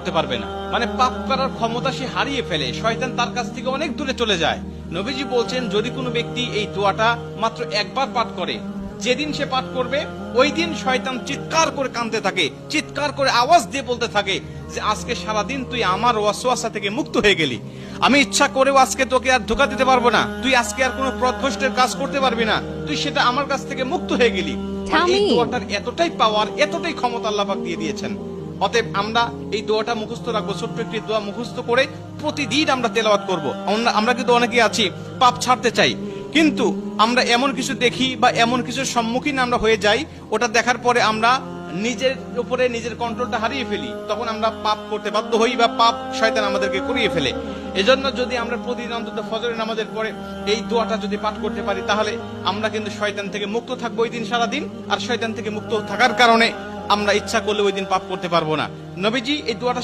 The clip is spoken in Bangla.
করতে পারবে না, মানে পাপ করার ক্ষমতা সে হারিয়ে ফেলে, শয়তান তার কাছ থেকে অনেক দূরে চলে যায়। নবীজি বলছেন, যদি কোনো ব্যক্তি এই দোয়াটা মাত্র একবার পাঠ করে, যেদিন সে পাঠ করবে ওই দিন শয়তান চিৎকার করে কাঁদতে থাকে, চিৎকার করে আওয়াজ দিয়ে বলতে থাকে যে আজকে সারাদিন তুই আমার ওয়াসওয়াসা থেকে মুক্ত হয়ে গেলি, আমি ইচ্ছা করেও আজকে তোকে আর ধোঁকা দিতে পারবো না, তুই আজকে আর কোনো পথভ্রষ্টের কাজ করতে পারবি না, তুই সেটা আমার কাছ থেকে মুক্ত হয়ে গেলি। এই দোয়াটার এতটাই পাওয়ার, এতটাই ক্ষমতা আল্লাহ পাক দিয়ে দিয়েছেন। অতএব আমরা এই দোয়াটা মুখস্থ রাখবো, ছোট্ট একটি দোয়া মুখস্থ করে প্রতিদিন আমরা তেলাওয়াত করব। আমরা কিন্তু অনেকেই আছি পাপ ছাড়তে চাই, কিন্তু আমরা এমন কিছু দেখি বা এমন কিছুর সম্মুখীন আমরা হয়ে যাই, ওটা দেখার পরে আমরা নিজের উপরে নিজের কন্ট্রোলটা হারিয়ে ফেলি, তখন আমরা পাপ করতে বাধ্য হই বা পাপ শয়তান আমাদেরকে করিয়ে ফেলে। এজন্য যদি আমরা প্রতিদিন অন্তত ফজরের নামাজের পরে এই দোয়াটা যদি পাঠ করতে পারি, তাহলে আমরা কিন্তু শয়তান থেকে মুক্ত থাকবো ওই দিন সারাদিন। আর শয়তান থেকে মুক্ত থাকার কারণে আমরা ইচ্ছা করলে ওই দিন পাপ করতে পারবো না। নবীজি এই দোয়াটা